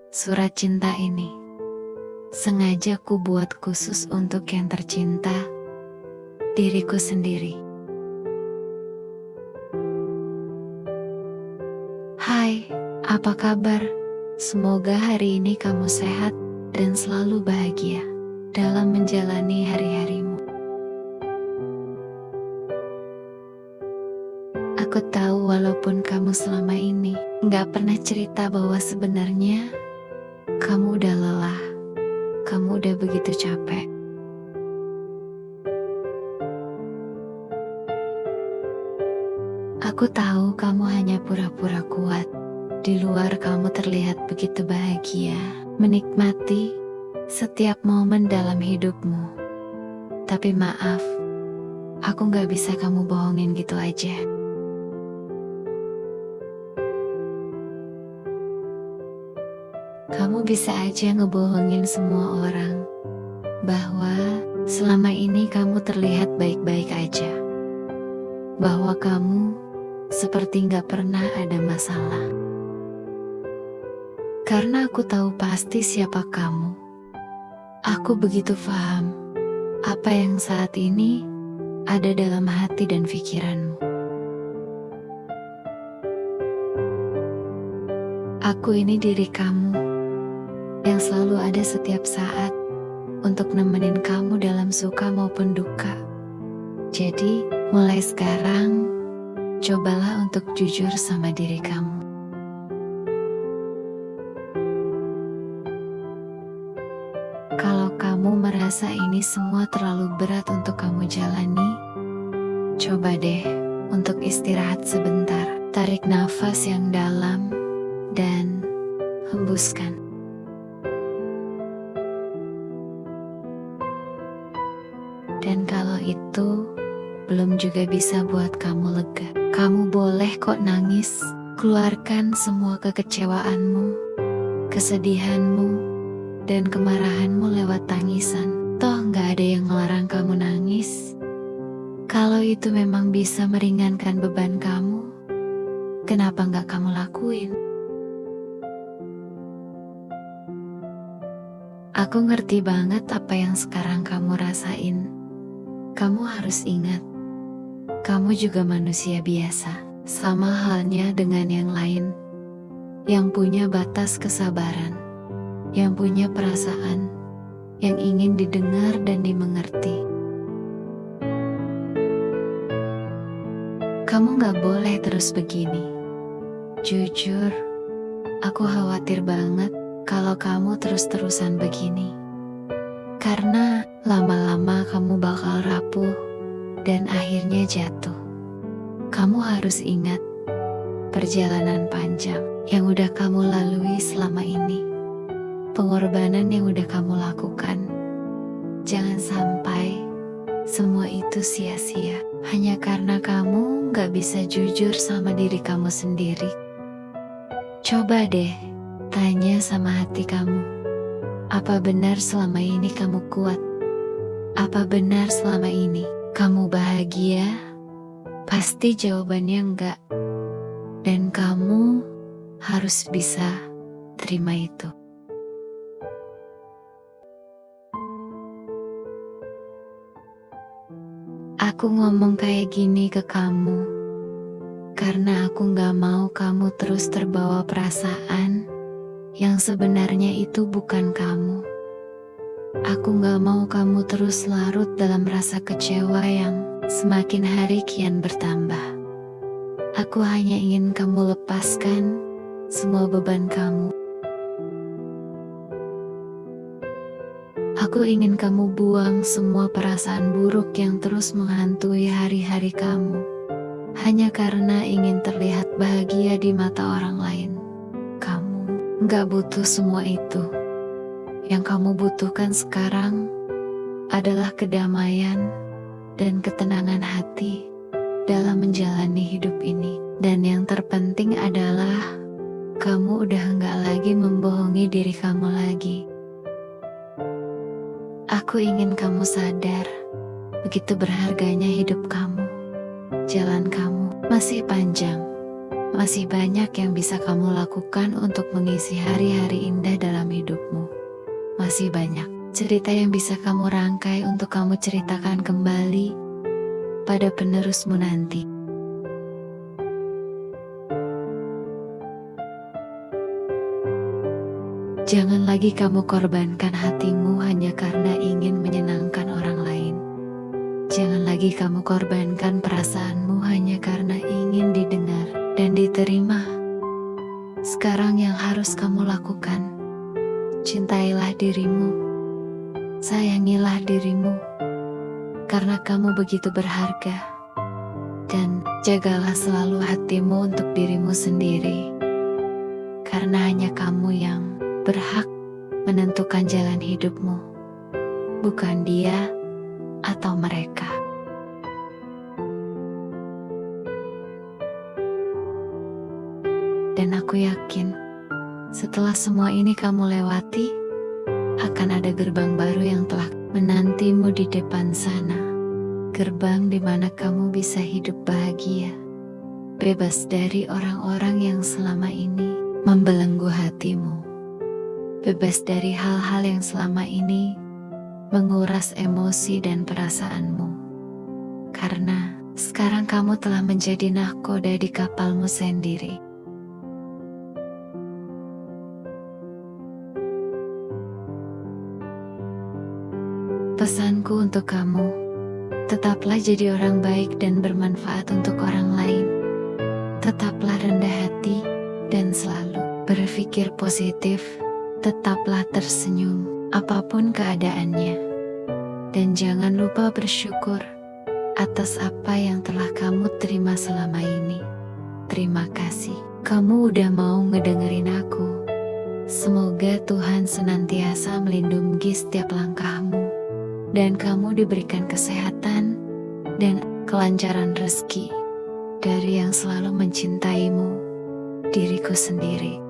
Surat cinta ini sengaja ku buat khusus untuk yang tercinta, diriku sendiri. Hai, apa kabar? Semoga hari ini kamu sehat dan selalu bahagia dalam menjalani hari-harimu. Aku tahu walaupun kamu selama ini gak pernah cerita bahwa sebenarnya kamu udah lelah, kamu udah begitu capek. Aku tahu kamu hanya pura-pura kuat. Di luar kamu terlihat begitu bahagia, menikmati setiap momen dalam hidupmu. Tapi maaf, aku gak bisa kamu bohongin gitu aja. Kamu bisa aja ngebohongin semua orang bahwa selama ini kamu terlihat baik-baik aja, bahwa kamu seperti gak pernah ada masalah. Karena aku tahu pasti siapa kamu. Aku begitu paham apa yang saat ini ada dalam hati dan pikiranmu. Aku ini diri kamu yang selalu ada setiap saat untuk nemenin kamu dalam suka maupun duka. Jadi, mulai sekarang, cobalah untuk jujur sama diri kamu. Kalau kamu merasa ini semua terlalu berat untuk kamu jalani, coba deh untuk istirahat sebentar. Tarik nafas yang dalam dan hembuskan. Dan kalau itu belum juga bisa buat kamu lega, kamu boleh kok nangis. Keluarkan semua kekecewaanmu, kesedihanmu, dan kemarahanmu lewat tangisan. Toh gak ada yang melarang kamu nangis. Kalau itu memang bisa meringankan beban kamu, kenapa gak kamu lakuin? Aku ngerti banget apa yang sekarang kamu rasain. Kamu harus ingat, kamu juga manusia biasa, sama halnya dengan yang lain, yang punya batas kesabaran, yang punya perasaan, yang ingin didengar dan dimengerti. Kamu gak boleh terus begini. Jujur, aku khawatir banget kalau kamu terus-terusan begini. Karena lama-lama kamu bakal rapuh dan akhirnya jatuh. Kamu harus ingat perjalanan panjang yang udah kamu lalui selama ini. Pengorbanan yang udah kamu lakukan. Jangan sampai semua itu sia-sia hanya karena kamu gak bisa jujur sama diri kamu sendiri. Coba deh tanya sama hati kamu. Apa benar selama ini kamu kuat? Apa benar selama ini kamu bahagia? Pasti jawabannya enggak. Dan kamu harus bisa terima itu. Aku ngomong kayak gini ke kamu karena aku gak mau kamu terus terbawa perasaan yang sebenarnya itu bukan kamu. Aku gak mau kamu terus larut dalam rasa kecewa yang semakin hari kian bertambah. Aku hanya ingin kamu lepaskan semua beban kamu. Aku ingin kamu buang semua perasaan buruk yang terus menghantui hari-hari kamu, hanya karena ingin terlihat bahagia di mata orang lain. Gak butuh semua itu. Yang kamu butuhkan sekarang adalah kedamaian dan ketenangan hati dalam menjalani hidup ini. Dan yang terpenting adalah kamu udah gak lagi membohongi diri kamu lagi. Aku ingin kamu sadar begitu berharganya hidup kamu. Jalan kamu masih panjang, Masih banyak yang bisa kamu lakukan untuk mengisi hari-hari indah dalam hidupmu. Masih banyak cerita yang bisa kamu rangkai untuk kamu ceritakan kembali pada penerusmu nanti. Jangan lagi kamu korbankan hatimu hanya karena ingin menyenangkan orang lain. Jangan lagi kamu korbankan perasaanmu hanya karena ingin didengar dan diterima. Sekarang yang harus kamu lakukan, cintailah dirimu, sayangilah dirimu, karena kamu begitu berharga. Dan jagalah selalu hatimu untuk dirimu sendiri, karena hanya kamu yang berhak menentukan jalan hidupmu, bukan dia atau mereka. Dan aku yakin, setelah semua ini kamu lewati, akan ada gerbang baru yang telah menantimu di depan sana. Gerbang di mana kamu bisa hidup bahagia, bebas dari orang-orang yang selama ini membelenggu hatimu. Bebas dari hal-hal yang selama ini menguras emosi dan perasaanmu. Karena sekarang kamu telah menjadi nahkoda di kapalmu sendiri. Pesanku untuk kamu, tetaplah jadi orang baik dan bermanfaat untuk orang lain. Tetaplah rendah hati dan selalu berpikir positif. Tetaplah tersenyum apapun keadaannya. Dan jangan lupa bersyukur atas apa yang telah kamu terima selama ini. Terima kasih, kamu udah mau ngedengerin aku. Semoga Tuhan senantiasa melindungi setiap langkahmu, dan kamu diberikan kesehatan dan kelancaran rezeki dari yang selalu mencintaimu, diriku sendiri.